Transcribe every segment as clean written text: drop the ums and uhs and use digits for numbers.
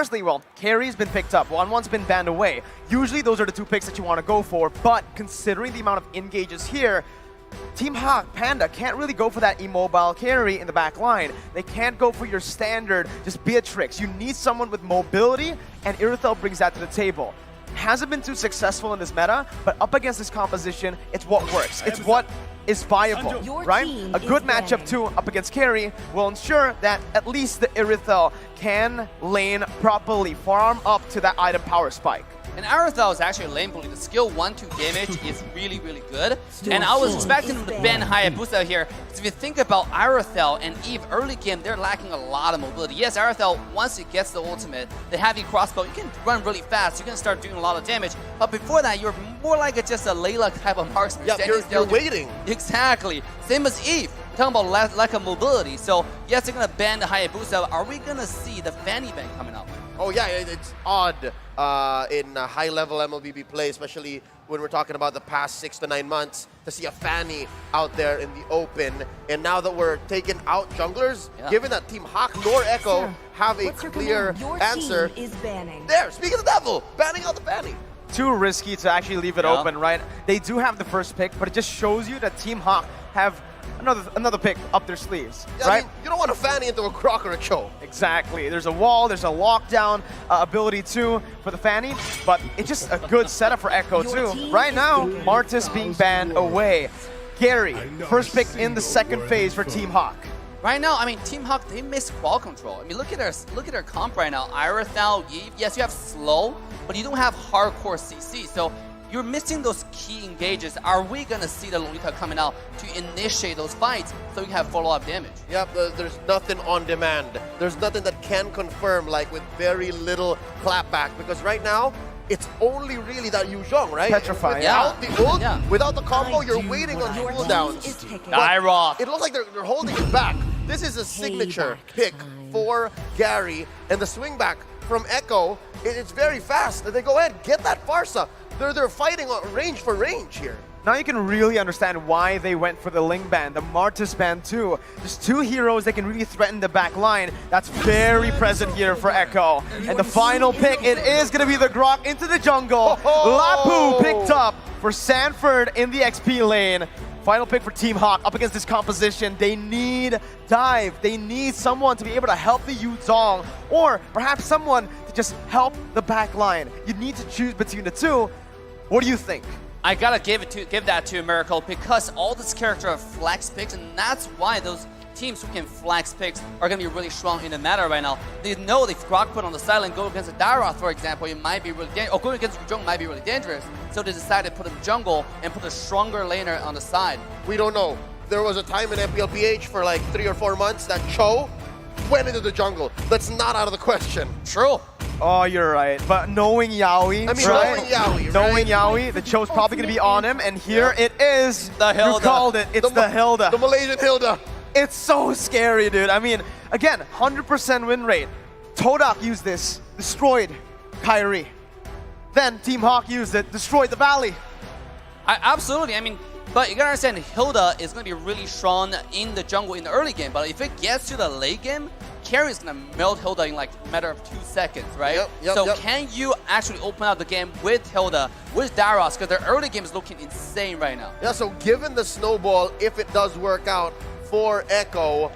personally, well, carry's been picked up, 1-1's been banned away. Usually those are the two picks that you want to go for, but considering the amount of engages here, Team Hawk, Panda can't really go for that immobile carry in the back line. They can't go for your standard, just Beatrix. You need someone with mobility, and Irithel brings that to the table. Hasn't been too successful in this meta, but up against this composition, it's what works. It's what is viable, right? A good matchup too up against carry will ensure that at least the Irithel can lane properly, farm up to that item power spike. And Irithel is actually a lane bully. The skill 1-2 damage is really, really good. And I was expecting him to ban Hayabusa here. Because if you think about Irithel and Eve early game, they're lacking a lot of mobility. Yes, Irithel, once it gets the ultimate, the heavy crossbow, you can run really fast. You can start doing a lot of damage. But before that, you're more like just a Layla type of marksman. Yeah, you're waiting. Exactly. Same as Eve. Talking about lack of mobility. So yes, they're going to ban the Hayabusa. Are we going to see the Fanny ban coming up? Oh yeah, it's odd in high-level MLBB play, especially when we're talking about the past 6 to 9 months, to see a Fanny out there in the open. And now that we're taking out junglers, given that Team Hawk nor Echo have a clear answer, there, speak of the devil, banning out the Fanny. Too risky to actually leave it open, right? They do have the first pick, but it just shows you that Team Hawk have another pick up their sleeves, yeah, right? I mean, you don't want to Fanny into a Croc or a Cho. Exactly. There's a wall, there's a lockdown ability too for the Fanny, but it's just a good setup for Echo too. Right now, Martis being banned away. Gary, first pick in the second phase for Team Hawk. Right now, I mean, Team Hawk, they miss ball control. I mean, look at their comp right now. Irithel, Eve, yes, you have slow, but you don't have hardcore CC. So you're missing those key engages. Are we going to see the Lolita coming out to initiate those fights so you have follow-up damage? Yep, there's nothing on demand. There's nothing that can confirm, like with very little clapback, because right now, it's only really that Yu Zhong, right? Petrify, without the ult, without the combo, you're waiting on cooldowns. Dyroth. It looks like they're holding it back. This is a signature pick for Gary, and the swing back from Echo, it's very fast. They go ahead, get that Farsa. They're fighting on range for range here. Now you can really understand why they went for the Ling ban, the Martis ban too. There's two heroes that can really threaten the back line. That's very present here for Echo. And the final pick, it is going to be the Grok into the jungle. Lapu picked up for Sanford in the XP lane. Final pick for Team Hawk up against this composition. They need dive. They need someone to be able to help the Yu Zhong, or perhaps someone to just help the back line. You need to choose between the two. What do you think? I gotta give that to Miracle, because all this character are flex picks, and that's why those teams who can flex picks are gonna be really strong in the meta right now. They know if Grok put on the silent, go against a Dyroth, for example, it might be really dangerous, or going against Yu Zhong might be really dangerous. So they decided to put him jungle and put a stronger laner on the side. We don't know. There was a time in MPLPH for like 3 or 4 months that Cho went into the jungle. That's not out of the question. True. Oh, you're right. But knowing Yaoi, knowing Yaoi, the Cho's probably going to be on him, and here it is. The Hilda. You called it. It's the Hilda. The Malaysian Hilda. It's so scary, dude. I mean, again, 100% win rate. Todak used this, destroyed Kyrie. Then Team Hawk used it, destroyed the Valley. Absolutely. I mean, but you gotta understand, Hilda is gonna be really strong in the jungle in the early game. But if it gets to the late game, Carry is gonna melt Hilda in like a matter of 2 seconds, right? So can you actually open up the game with Hilda, with Dyroth? Because their early game is looking insane right now. Yeah, so given the snowball, if it does work out for Echo,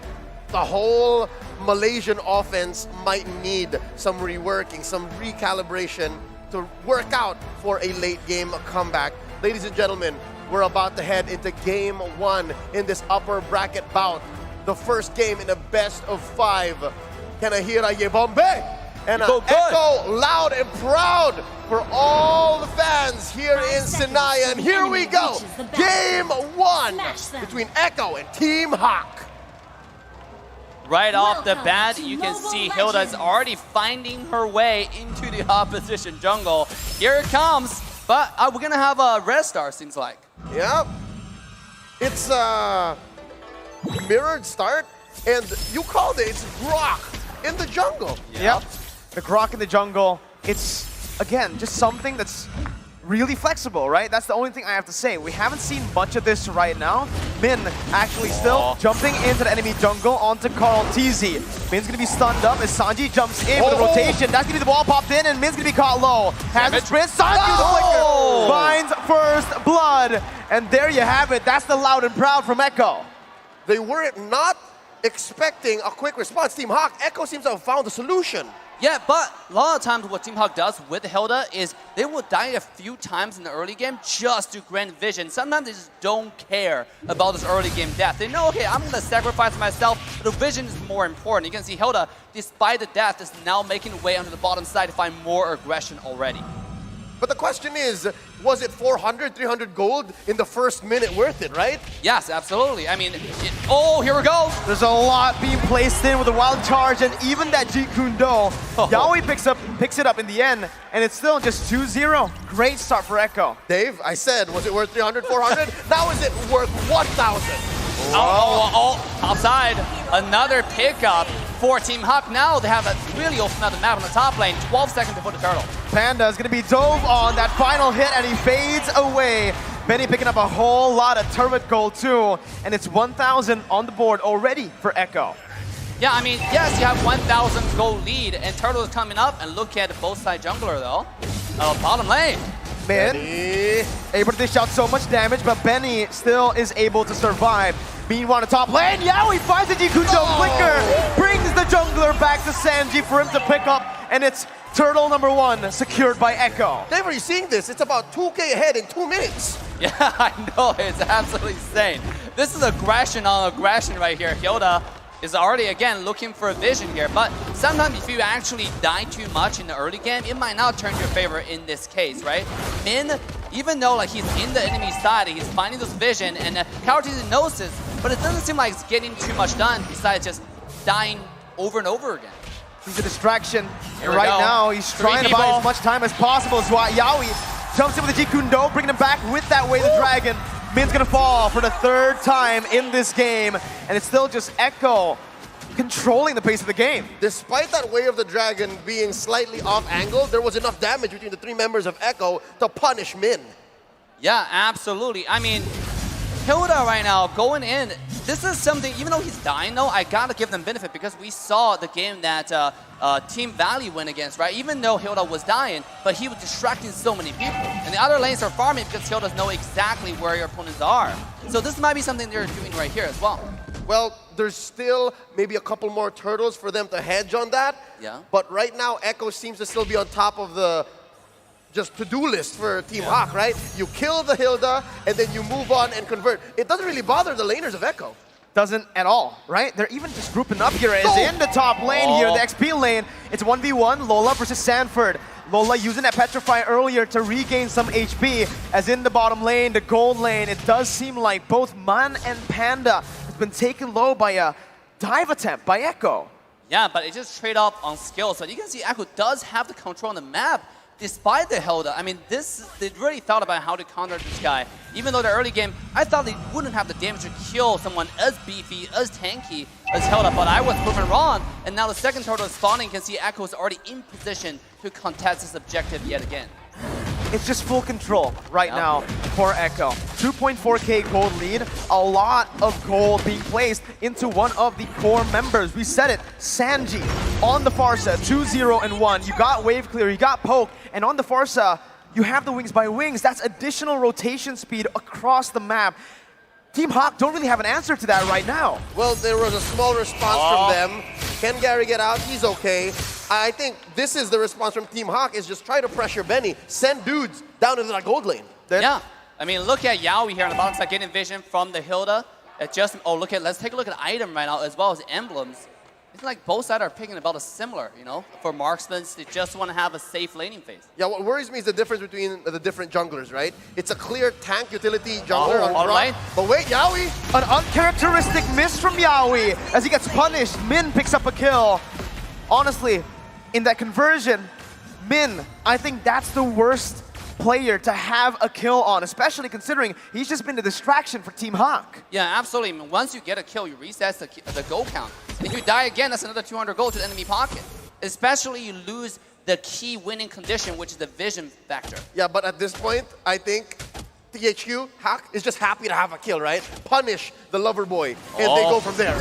the whole Malaysian offense might need some reworking, some recalibration to work out for a late game comeback. Ladies and gentlemen, we're about to head into game 1 in this upper bracket bout. The first game in a best of 5. Kanahira Yebombe. And Echo loud and proud for all the fans here in Sinai. And here we go. Game 1 between Echo and Team Hawk. Right off the bat, you can see Hilda is already finding her way into the opposition jungle. Here it comes, but we're gonna have a red star, seems like. Yep. It's a mirrored start, and you called it. It's Grok in the jungle. Yep. The Grok in the jungle. It's, again, just something that's really flexible, right? That's the only thing I have to say. We haven't seen much of this right now. Min actually still jumping into the enemy jungle onto Carl TZ. Min's gonna be stunned up as Sanji jumps in with the rotation. That's gonna be the wall popped in, and Min's gonna be caught low. Has a sprint. Sanji the flicker finds first blood, and there you have it. That's the loud and proud from Echo. They were not expecting a quick response. Team Hawk, Echo seems to have found a solution. Yeah, but a lot of times what Team Hawk does with Hilda is they will die a few times in the early game just to grant vision. Sometimes they just don't care about this early game death. They know, okay, I'm going to sacrifice myself, but the vision is more important. You can see Hilda, despite the death, is now making her way onto the bottom side to find more aggression already. But the question is, was it 400, 300 gold in the first minute worth it, right? Yes, absolutely. I mean, oh, here we go. There's a lot being placed in with the wild charge, and even that Jeet Kune Do. Yaoi picks it up in the end, and it's still just 2-0. Great start for Echo. Dave, I said, was it worth 300, 400? Now is it worth 1,000? Top side. Another pickup for Team Hawk. Now they have really opened up the map on the top lane. 12 seconds before the turtle. Panda is going to be dove on that final hit, and he fades away. Benny picking up a whole lot of turret gold too, and it's 1,000 on the board already for Echo. Yeah, I mean, yes, you have 1,000 gold lead, and turtle is coming up. And look at both side jungler though. Bottom lane. Min able to dish out so much damage, but Benny still is able to survive. Meanwhile, on the top lane, Yaoi finds the Jeet Kune Do flicker, brings the jungler back to Sanji for him to pick up, and it's turtle number 1 secured by Echo. Dave, are you seeing this? It's about 2K ahead in 2 minutes. Yeah, I know, it's absolutely insane. This is aggression on aggression right here. Hilda is already, again, looking for a vision here, but sometimes if you actually die too much in the early game, it might not turn your favor in this case, right? Min, even though like he's in the enemy side, he's finding this vision, and Karatini knows this, but it doesn't seem like it's getting too much done besides just dying over and over again. He's a distraction, Here and right go. now he's trying to buy as much time as possible. So Yaoi jumps in with the Jeet Kune Do, bringing him back with that Way the Dragon. Min's gonna fall for the 3rd time in this game, and it's still just Echo controlling the pace of the game. Despite that Way of the Dragon being slightly off angle, there was enough damage between the 3 members of Echo to punish Min. Yeah, absolutely. I mean, Hilda right now going in, this is something, even though he's dying though, I gotta give them benefit because we saw the game that Team Valley went against, right? Even though Hilda was dying, but he was distracting so many people. And the other lanes are farming because Hilda know exactly where your opponents are. So this might be something they're doing right here as well. Well, there's still maybe a couple more turtles for them to hedge on that. Yeah. But right now, Echo seems to still be on top of the just to-do list for Team Hawk, right? You kill the Hilda, and then you move on and convert. It doesn't really bother the laners of Echo. Doesn't at all, right? They're even just grouping up here as in the top lane here, the XP lane. It's 1v1, Lola versus Sanford. Lola using that Petrify earlier to regain some HP, as in the bottom lane, the gold lane, it does seem like both Man and Panda has been taken low by a dive attempt by Echo. Yeah, but it just trade off on skills. But you can see Echo does have the control on the map. Despite the Hilda, I mean, they really thought about how to counter this guy. Even though the early game, I thought they wouldn't have the damage to kill someone as beefy, as tanky as Hilda, but I was proven wrong. And now the second turtle is spawning. You can see Echo is already in position to contest this objective yet again. It's just full control right now for Echo. 2.4k gold lead, a lot of gold being placed into one of the core members. We said it, Sanji on the Farsa, 2-0-1. You got wave clear, you got poke, and on the Farsa, you have the wings by wings. That's additional rotation speed across the map. Team Hawk don't really have an answer to that right now. Well, there was a small response from them. Can Gary get out? He's okay. I think this is the response from Team Hawk, is just try to pressure Benny. Send dudes down into that gold lane. Yeah, I mean, look at Yaoi here on the bottom side, getting vision from the Hilda. Let's take a look at item right now as well as emblems. It's like both sides are picking about a similar, you know, for marksmen. They just want to have a safe laning phase. Yeah, what worries me is the difference between the different junglers, right? It's a clear tank utility jungler on all drop. right. But wait, Yaoi! An uncharacteristic miss from Yaoi as he gets punished. Min picks up a kill. Honestly, in that conversion, Min, I think that's the worst player to have a kill on, especially considering he's just been a distraction for Team Hawk. Yeah, absolutely. I mean, once you get a kill, you reset the gold count. If you die again, that's another 200 gold to the enemy pocket. Especially you lose the key winning condition, which is the vision factor. Yeah, but at this point, I think THQ, Hack, is just happy to have a kill, right? Punish the lover boy, and they go from there.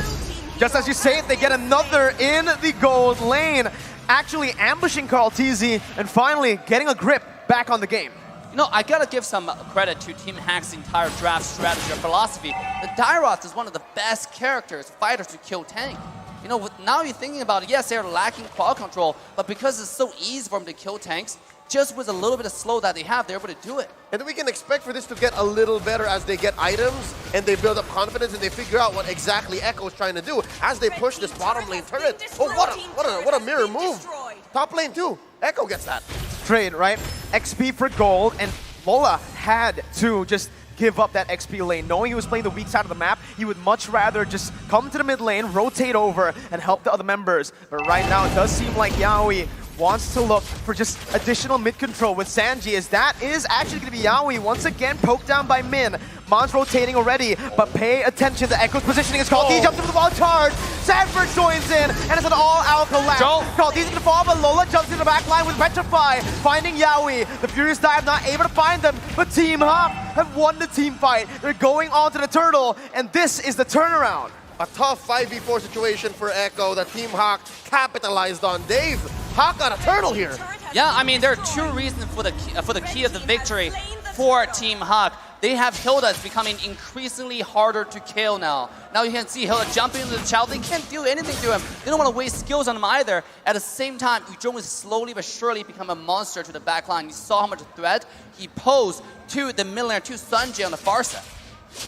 Just as you say it, they get another in the gold lane, actually ambushing Carl TZ and finally getting a grip back on the game. You know, I gotta give some credit to Team Hack's entire draft strategy or philosophy. The Dairoth is one of the best characters, fighters to kill tank. You know, now you're thinking about it, yes, they're lacking quad control, but because it's so easy for them to kill tanks, just with a little bit of slow that they have, they're able to do it. And we can expect for this to get a little better as they get items and they build up confidence and they figure out what exactly Echo is trying to do as they push this bottom lane turret. Oh, what a mirror move. Top lane too. Echo gets that. Trade, right? XP for gold, and Lola had to just give up that XP lane. Knowing he was playing the weak side of the map, he would much rather just come to the mid lane, rotate over, and help the other members. But right now, it does seem like Yaoi wants to look for just additional mid control with Sanji, as that is actually going to be Yaoi once again poked down by Min. Mon's rotating already, but pay attention to Echo's positioning. It's called. He jumps into the wall charge. Sanford joins in, and it's an all-out collapse. Called. He's gonna fall, but Lola jumps into the back line with Petrify, finding Yaoi. The Furious Dive not able to find them, but Team Hop have won the team fight. They're going on to the turtle, and this is the turnaround. A tough 5v4 situation for Echo that Team Hawk capitalized on. Dave, Hawk got a turtle here. Yeah, I mean, there are two reasons for the key of the victory for Team Hawk. They have Hilda becoming increasingly harder to kill now. Now you can see Hilda jumping into the child. They can't do anything to him. They don't want to waste skills on him either. At the same time, Ujong is slowly but surely become a monster to the backline. You saw how much threat he posed to the mid laner, to Sanji on the far side.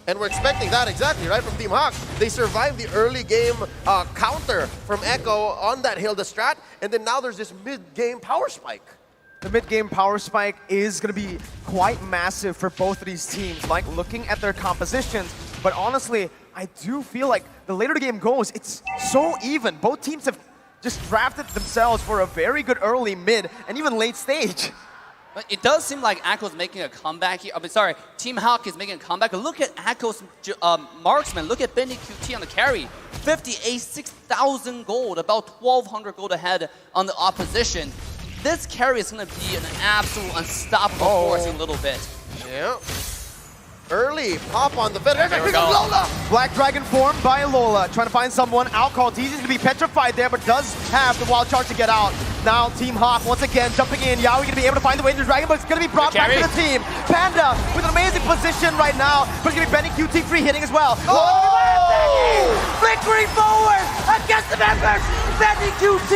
And we're expecting that exactly, right, from Team Hawk. They survived the early game counter from Echo on that Hilda strat, and then now there's this mid-game power spike. The mid-game power spike is going to be quite massive for both of these teams, like looking at their compositions. But honestly, I do feel like the later the game goes, it's so even. Both teams have just drafted themselves for a very good early, mid, and even late stage. But it does seem like Echo's making a comeback here. I mean, sorry, Team Hawk is making a comeback. Look at Echo's marksman. Look at Benny QT on the carry. 58, 6,000 gold, about 1,200 gold ahead on the opposition. This carry is going to be an absolute unstoppable force in a little bit. Yeah. Early pop on the Fed. There we go. Lola. Black Dragon formed by Lola, trying to find someone. Alcohol Teasy is going to be petrified there, but does have the wild charge to get out. Now Team Hawk once again jumping in. Yaoi going to be able to find the way to the Dragon, but it's going to be brought back to the team. Panda with an amazing position right now, but it's going to be Benny QT free hitting as well. Flickering forward against the members. Benny QT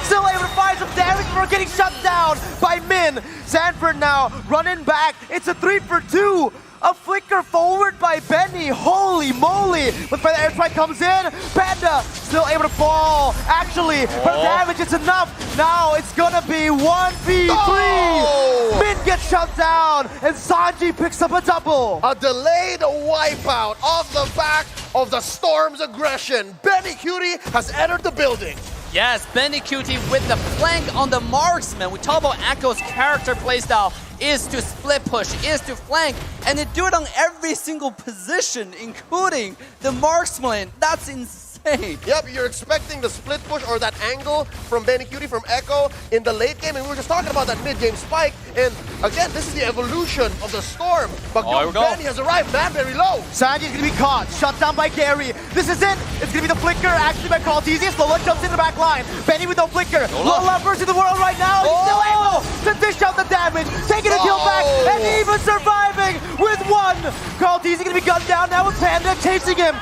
still able to find some damage before getting shut down by Min. Sanford now running back. It's a 3-for-2. A flicker forward by Benny. Holy moly. When the airstrike comes in, Panda still able to fall. Actually, for the damage, it's enough. Now it's gonna be 1v3. Min gets shut down, and Sanji picks up a double. A delayed wipeout off the back of the Storm's aggression. Benny Cutie has entered the building. Yes, Benny QT with the flank on the marksman. We talk about Echo's character playstyle is to split push, is to flank, and they do it on every single position, including the marksman. That's insane. Yep, you're expecting the split push or that angle from Benny Cutie from Echo in the late game, and we were just talking about that mid-game spike, and again, this is the evolution of the Storm. But Benny has arrived, man, very low. Sanji is going to be caught, shut down by Gary. This is it. It's going to be the flicker, actually by Carl TZ. Lola jumps in the back line. Benny with no flicker. Lola versus the world right now. He's still able to dish out the damage, taking a kill back, and even surviving with one. Carl TZ going to be gunned down now with Panda chasing him.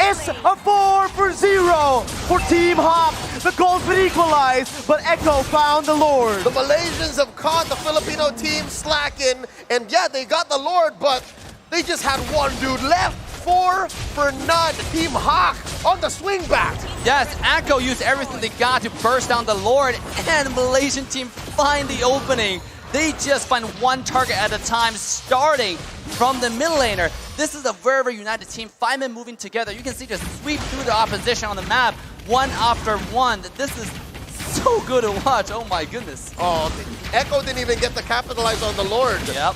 It's a 4-for-0 for Team Hop. The goal's been equalized, but Echo found the Lord. The Malaysians have caught the Filipino team slacking, and yeah, they got the Lord, but they just had one dude left. 4 for none. Team Hawk on the swing back. Yes, Echo used everything they got to burst down the Lord, and the Malaysian team find the opening. They just find one target at a time, starting from the mid laner. This is a very, very united team. 5 men moving together. You can see just sweep through the opposition on the map, one after one. This is so good to watch. Oh my goodness. Oh, Echo didn't even get to capitalize on the Lord. Yep.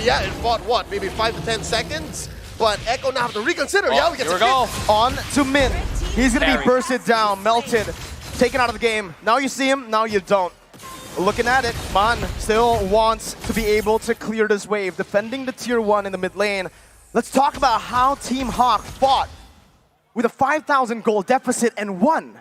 Yeah, it fought what, maybe 5 to 10 seconds? But Echo now have to reconsider. Yeah, we get here we go. On to Min. He's going to be bursted down, melted, taken out of the game. Now you see him, now you don't. Looking at it, Man still wants to be able to clear this wave, defending the tier 1 in the mid lane. Let's talk about how Team Hawk fought with a 5,000 gold deficit and won.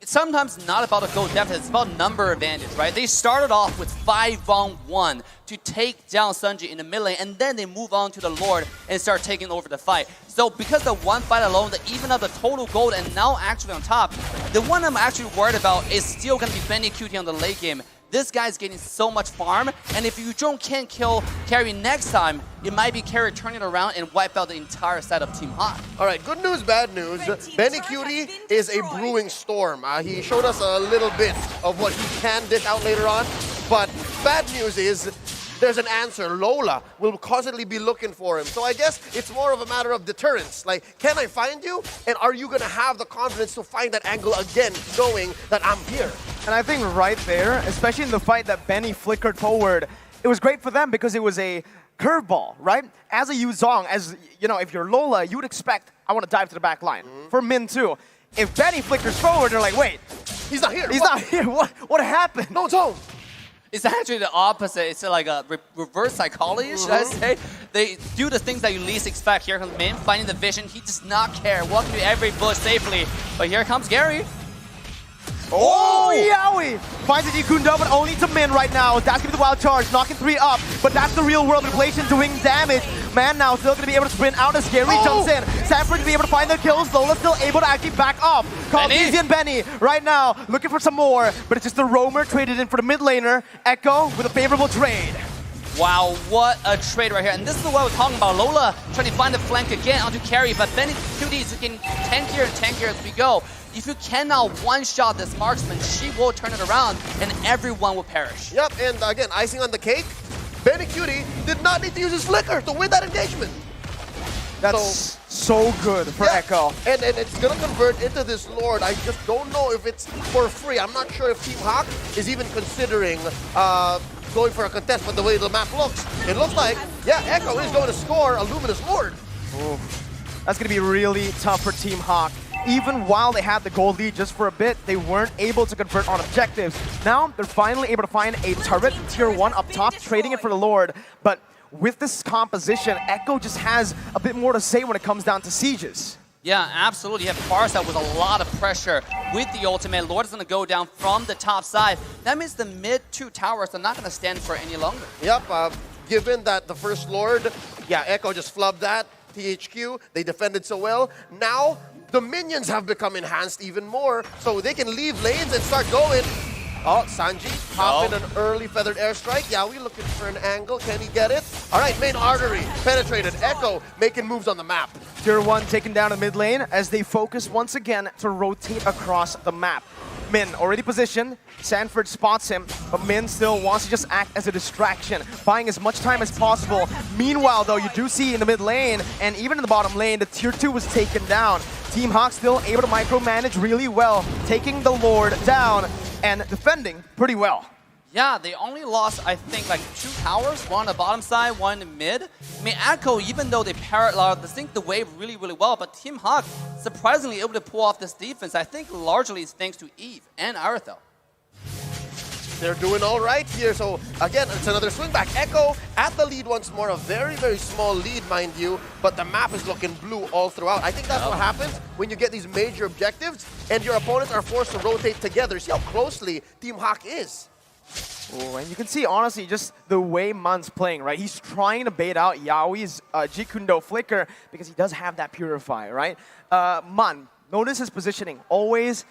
It's sometimes not about a gold deficit, it's about number advantage, right? They started off with 5-on-1 to take down Sunji in the mid lane, and then they move on to the Lord and start taking over the fight. So because the one fight alone, they even up the total gold and now actually on top, the one I'm actually worried about is still going to be Benny QT on the late game. This guy's getting so much farm, and if Yuzhong can't kill Carry next time, it might be Carry turning around and wipe out the entire side of Team Hawk. All right, good news, bad news. Benny Cutie is a brewing storm. He showed us a little bit of what he can dish out later on, but bad news is there's an answer. Lola will constantly be looking for him. So I guess it's more of a matter of deterrence. Like, can I find you? And are you going to have the confidence to find that angle again, knowing that I'm here? And I think right there, especially in the fight that Benny flickered forward, it was great for them because it was a curveball, right? As a Yuzhong, as you know, if you're Lola, you would expect, I want to dive to the back line. For Min too. If Benny flickers forward, they're like, wait, he's not here. He's not here. What happened? No, it's home. It's actually the opposite. It's like a reverse psychology, should I say? They do the things that you least expect. Here comes Min, finding the vision. He does not care, walking through every bush safely. But here comes Gary. Oh, Yowie! Finds the Jikundo, but only to Min right now. That's gonna be the wild charge, knocking 3 up, but that's the real world inflation doing damage. Man now still gonna be able to sprint out as Gary jumps in. Sanford gonna be able to find the kills. Lola still able to actually back off. Easy and Benny right now looking for some more, but it's just the roamer traded in for the mid laner. Echo with a favorable trade. Wow, what a trade right here. And this is what we're talking about. Lola trying to find the flank again onto Carry, but Benny QT is getting tankier and tankier as we go. If you cannot one-shot this marksman, she will turn it around and everyone will perish. Yep, and again, icing on the cake, Benny QT did not need to use his flicker to win that engagement. That's so good for Echo. And it's going to convert into this Lord. I just don't know if it's for free. I'm not sure if Team Hawk is even considering going for a contest, but the way the map looks, it looks like, yeah, Echo is going to score a Luminous Lord. Ooh. That's going to be really tough for Team Hawk. Even while they had the gold lead just for a bit, they weren't able to convert on objectives. Now, they're finally able to find a turret in tier 1 up top, trading it for the Lord. But with this composition, Echo just has a bit more to say when it comes down to sieges. Yeah, absolutely. You have Farsight with a lot of pressure with the ultimate. Lord is going to go down from the top side. That means the mid 2 towers are not going to stand for any longer. Yep, given that the first Lord, yeah, Echo just flubbed that. THQ, they defended so well. Now, the minions have become enhanced even more, so they can leave lanes and start going. Oh, Sanji popping an early feathered airstrike. Yeah, we looking for an angle. Can he get it? All right, main artery penetrated. Echo making moves on the map. Tier 1 taken down in mid lane as they focus once again to rotate across the map. Min already positioned. Sanford spots him, but Min still wants to just act as a distraction, buying as much time as possible. Meanwhile, though, you do see in the mid lane and even in the bottom lane, the tier 2 was taken down. Team Hawk still able to micromanage really well, taking the Lord down and defending pretty well. Yeah, they only lost, I think, like 2 towers, one on the bottom side, one in the mid. I mean, Echo, even though they sync the wave really, really well, but Team Hawk surprisingly able to pull off this defense. I think largely it's thanks to Eve and Arathel. They're doing all right here. So again, it's another swing back. Echo at the lead once more. A very, very small lead, mind you, but the map is looking blue all throughout. I think that's what happens when you get these major objectives and your opponents are forced to rotate together. See how closely Team Hawk is. Oh, and you can see, honestly, just the way Man's playing, right? He's trying to bait out Yaoi's Jikundo flicker because he does have that Purify, right? Man, notice his positioning. Always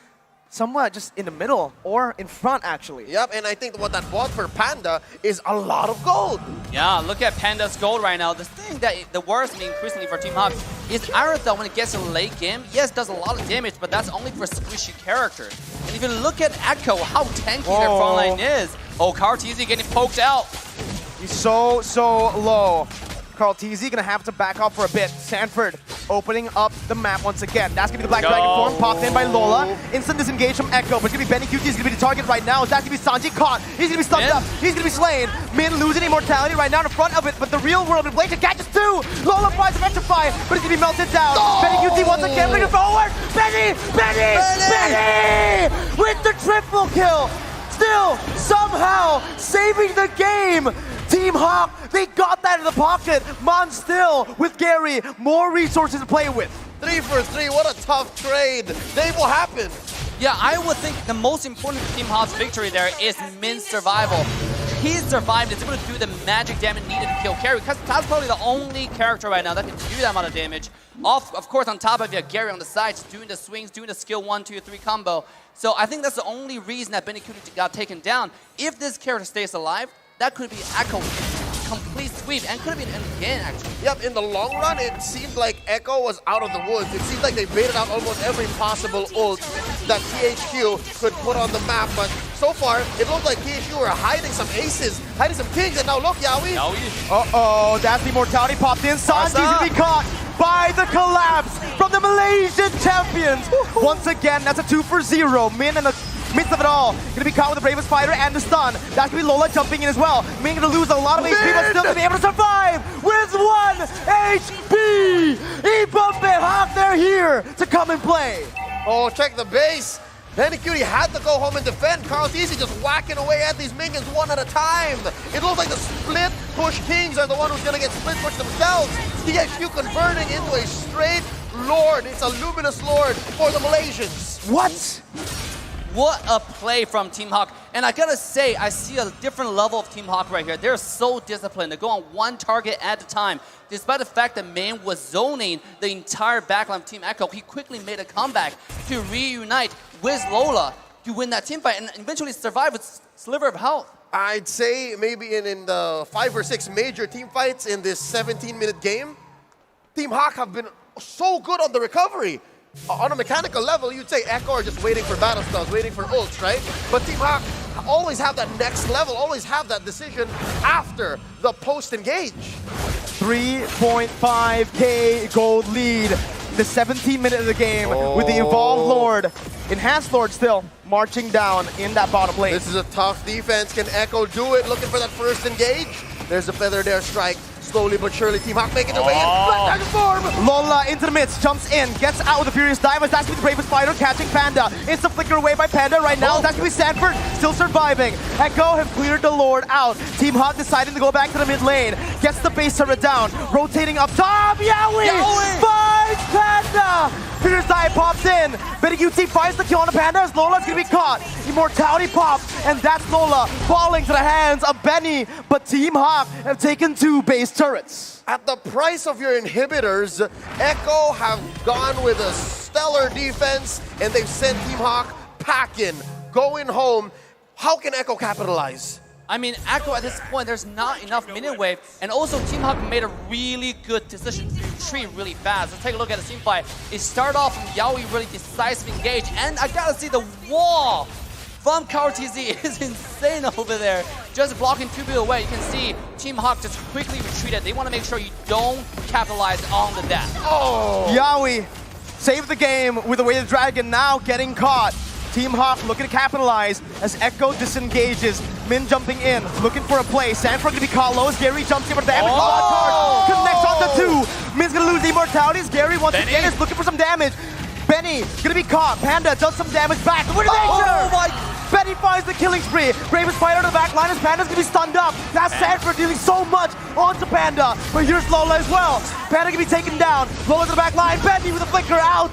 somewhat just in the middle or in front, actually. Yep, and I think what that bought for Panda is a lot of gold. Yeah, look at Panda's gold right now. The thing that the worst me increasingly for Team Hawk is Arathel when it gets to the late game, yes, does a lot of damage, but that's only for squishy characters. And if you look at Echo, how tanky their front line is. Oh, Kartizi getting poked out. He's so low. Carl TZ gonna have to back off for a bit. Sanford opening up the map once again. That's gonna be the Black Dragon form, popped in by Lola. Instant disengage from Echo, but it's gonna be Benny QT is gonna be the target right now. That's gonna be Sanji caught. He's gonna be stunned up. He's gonna be slain. Min losing immortality right now in front of it, but the real world inflation catches 2. Lola tries to rectify, but he's gonna be melted down. Benny QT once again bringing forward. Benny with the triple kill. Still, somehow, saving the game. Team Hawk, they got that in the pocket. Mon still with Gary, more resources to play with. 3 for 3, what a tough trade. Dave, what happened? Yeah, I would think the most important for Team Hawk's victory there is Min's survival. He survived, is able to do the magic damage needed to kill Carry, because that's probably the only character right now that can do that amount of damage. Of course, on top of you, Gary on the side, just doing the swings, doing the skill 1, 2, 3 combo. So I think that's the only reason that Benny Cutie got taken down. If this character stays alive, that could be Echo complete sweep, and could have been again, actually. Yep, in the long run, it seemed like Echo was out of the woods. It seemed like they baited out almost every possible ult that THQ could put on the map, but so far, it looked like THQ were hiding some aces, hiding some kings, and now look, Yawi. Uh-oh, that's the immortality popped in. Sanji's gonna be caught by the collapse from the Malaysian champions. Once again, that's a 2 for 0. Min and the midst of it all, gonna be caught with the bravest fighter and the stun. That's gonna be Lola jumping in as well. Min gonna lose a lot of HP, but still gonna be able to survive with 1 HP. Ibombe Hawk, they're here to come and play. Oh, check the base. Benny Cutie had to go home and defend. Carl Easy just whacking away at these minions one at a time. It looks like the split push kings are the one who's gonna get split pushed themselves. THQ converting into a straight lord. It's a luminous lord for the Malaysians. What? What a play from Team Hawk. And I gotta say, I see a different level of Team Hawk right here. They're so disciplined. They go on one target at a time. Despite the fact that Man was zoning the entire backline of Team Echo, he quickly made a comeback to reunite with Lola to win that team fight and eventually survive with sliver of health. I'd say maybe in the 5 or 6 major team fights in this 17-minute game, Team Hawk have been so good on the recovery. On a mechanical level, you'd say Echo are just waiting for battle spells, waiting for ults, right? But Team Hawk always have that next level, always have that decision after the post-engage. 3.5k gold lead. The 17th minute of the game with the Evolved Lord, Enhanced Lord still marching down in that bottom lane. This is a tough defense. Can Echo do it? Looking for that first engage. There's a feather there, strike. Slowly but surely, Team Hawk making their way in. Black Dragon form! Lola into the midst, jumps in, gets out with the Furious Dive. That's gonna be the bravest fighter, catching Panda. Instant flicker away by Panda right now. That's gonna be Sanford, still surviving. Echo have cleared the Lord out. Team Hawk deciding to go back to the mid lane. Gets the base turret down, rotating up top. Yawi! Finds Panda! Furious Dive pops in. Betty UT finds the kill on the Panda as Lola's gonna be caught. Immortality pops, and that's Lola falling to the hands of Benny. But Team Hawk have taken 2 base turrets. At the price of your inhibitors, Echo have gone with a stellar defense, and they've sent Team Hawk packing, going home. How can Echo capitalize? I mean, Echo at this point, there's not enough minion wave, and also Team Hawk made a really good decision to retreat really fast. Let's take a look at the team fight. It started off from Yaoi really decisive engage, and I gotta see the wall from KRTZ is insane over there. Just blocking 2 people away, you can see Team Hawk just quickly retreated. They want to make sure you don't capitalize on the death. Oh! Yaoi saved the game with the Weighted Dragon now getting caught. Team Hawk looking to capitalize as Echo disengages. Min jumping in, looking for a play. Sanford gonna be caught low as Gary jumps in for the damage. Connects on the 2. Min's gonna lose the immortality as Gary once again is looking for some damage. Benny gonna be caught. Panda does some damage back. What Benny finds the killing spree. Bravest fighter to the back line as Panda's gonna be stunned up. That's Sanford dealing so much onto Panda. But here's Lola as well. Panda gonna be taken down. Lola to the back line. Benny with a flicker out.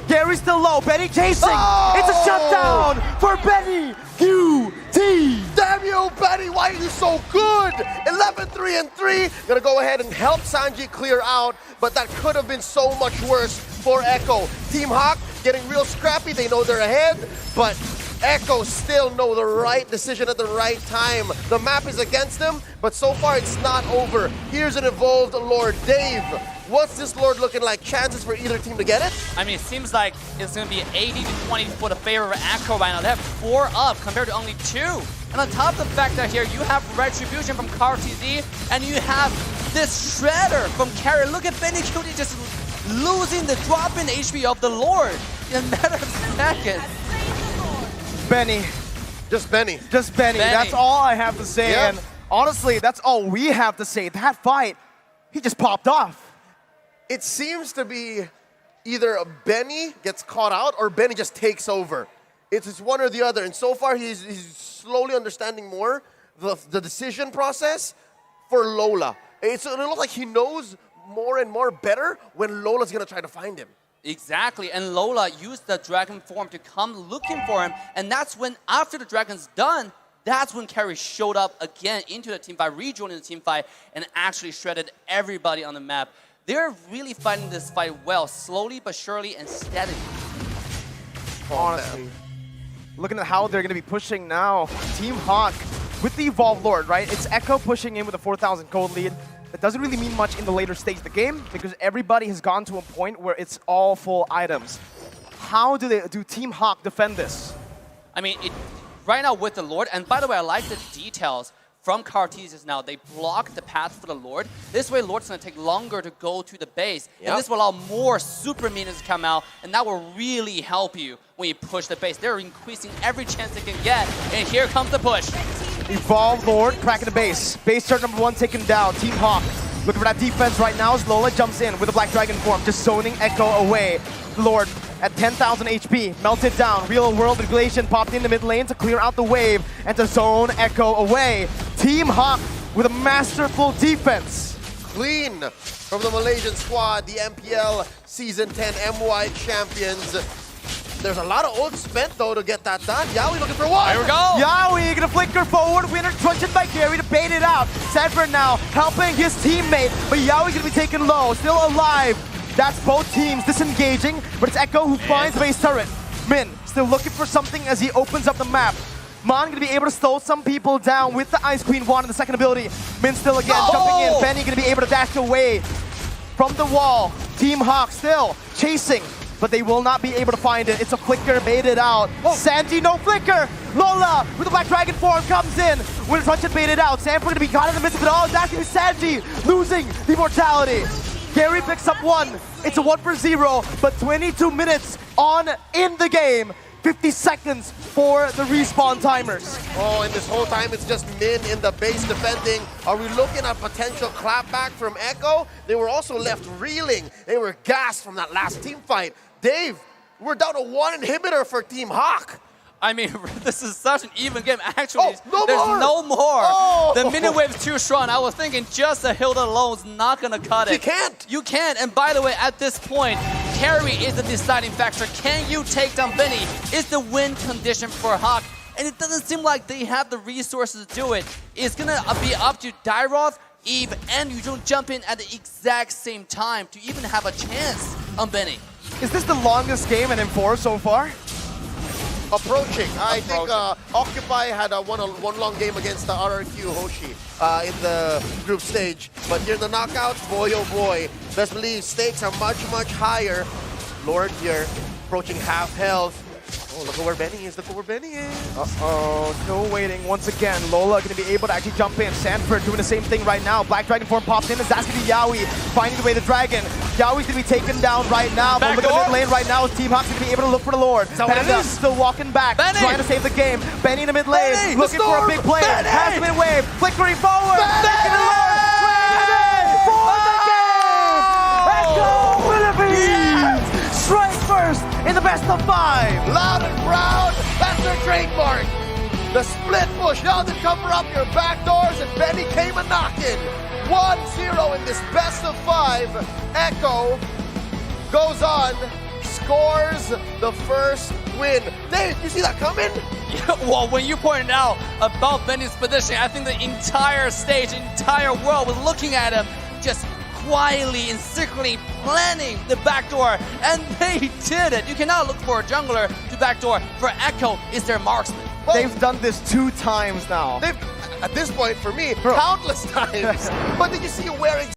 Gary's still low. Benny chasing. It's a shutdown for Benny QT. Damn you, Benny, why are you so good? 11-3-3. Gonna go ahead and help Sanji clear out, but that could have been so much worse for Echo. Team Hawk getting real scrappy. They know they're ahead, but Echo still know the right decision at the right time. The map is against them, but so far it's not over. Here's an evolved Lord. Dave, what's this Lord looking like? Chances for either team to get it? I mean, it seems like it's going to be 80-20 for the favor of Echo right now. They have 4 up compared to only 2. And on top of the fact that here you have Retribution from KRTZ, and you have this Shredder from Carrier. Look at Benny Cutie just losing the drop in HP of the Lord in a matter of seconds. Benny. Just Benny. Just Benny. That's all I have to say. Yep. And honestly, that's all we have to say. That fight, he just popped off. It seems to be either Benny gets caught out or Benny just takes over. It's one or the other. And so far, he's slowly understanding more. the decision process for Lola. It looks like he knows more and more better when Lola's going to try to find him. Exactly, and Lola used the dragon form to come looking for him, and that's when, after the dragon's done, that's when Carrie showed up again into the team fight, rejoining the team fight, and actually shredded everybody on the map. They're really fighting this fight well, slowly but surely and steadily. Honestly, looking at how they're going to be pushing now, Team Hawk with the Evolved Lord, right? It's Echo pushing in with a 4,000 gold lead. That doesn't really mean much in the later stage of the game because everybody has gone to a point where it's all full items. How do Team Hawk defend this? I mean, right now with the Lord, and by the way, I like the details from Cartesius now. They block the path for the Lord. This way, Lord's going to take longer to go to the base. Yep. And this will allow more super minions to come out, and that will really help you when you push the base. They're increasing every chance they can get, and here comes the push. Evolved Lord cracking the base. Base turret number 1 taken down. Team Hawk looking for that defense right now as Lola jumps in with a Black Dragon form, just zoning Echo away. Lord at 10,000 HP, melted down. Real world regulation popped in the mid lane to clear out the wave and to zone Echo away. Team Hawk with a masterful defense. Clean from the Malaysian squad, the MPL Season 10 MY champions. There's a lot of ult spent though to get that done. Yaoi looking for one. Here we go. Yaoi gonna flicker forward, winner truncheon by Gary to bait it out. Sanford now helping his teammate, but Yaoi gonna be taken low, still alive. That's both teams disengaging, but it's Echo who finds base turret. Min still looking for something as he opens up the map. Mon gonna be able to slow some people down with the Ice Queen wand and the second ability. Min still again jumping in. Benny gonna be able to dash away from the wall. Team Hawk still chasing, but they will not be able to find it. It's a flicker baited out. Sanji, no flicker. Lola with the Black Dragon form comes in. Winner truncheon baited out. Sanford gonna be caught in the midst of it all. That's gonna be Sanji losing the mortality. Gary picks up 1. It's a 1 for 0, but 22 minutes on in the game. 50 seconds for the respawn timers. Oh, and this whole time it's just Min in the base defending. Are we looking at potential clapback from Echo? They were also left reeling. They were gassed from that last team fight. Dave, we're down to 1 inhibitor for Team Hawk. I mean, this is such an even game. Actually, no there's more. no more. Oh. The minute wave's too strong. I was thinking just a Hilda alone is not going to cut it. You can't. You can't. And by the way, at this point, carry is the deciding factor. Can you take down Benny? Is the win condition for Hawk. And it doesn't seem like they have the resources to do it. It's going to be up to Dairoth, Eve, and you don't jump in at the exact same time to even have a chance on Benny. Is this the longest game in M4 so far? Approaching. I think Occupy had one long game against the RRQ Hoshi in the group stage. But here in the knockouts, boy oh boy, best believe stakes are much, much higher. Lord here approaching half health. Oh, look at where Benny is. Look at where Benny is. Uh-oh, still waiting once again. Lola going to be able to actually jump in. Sanford doing the same thing right now. Black Dragon form pops in as that's going to be Yaoi finding the way the dragon. Yaoi's going to be taken down right now. But look at the mid lane right now. Team Hawk's going to be able to look for the Lord. Panda still walking back, trying to save the game. Benny in the mid lane, looking for a big play. Has the mid wave, flickering forward. Taking the Lord. Ready for the game. Echo Philippines. Strike first in the best of 5. Loud and proud, that's their trademark. The split push, now they cover up your back doors and Benny came a knocking. 1-0 in this best of 5. Echo goes on, scores the first win. Dave, you see that coming? Well, when you pointed out about Benny's position, I think the entire stage, the entire world was looking at him just quietly and secretly planning the backdoor, and they did it. You cannot look for a jungler to backdoor. For Echo, is their marksman. Well, they've done this 2 times now. They've, at this point, for me, countless times. But did you see him wearing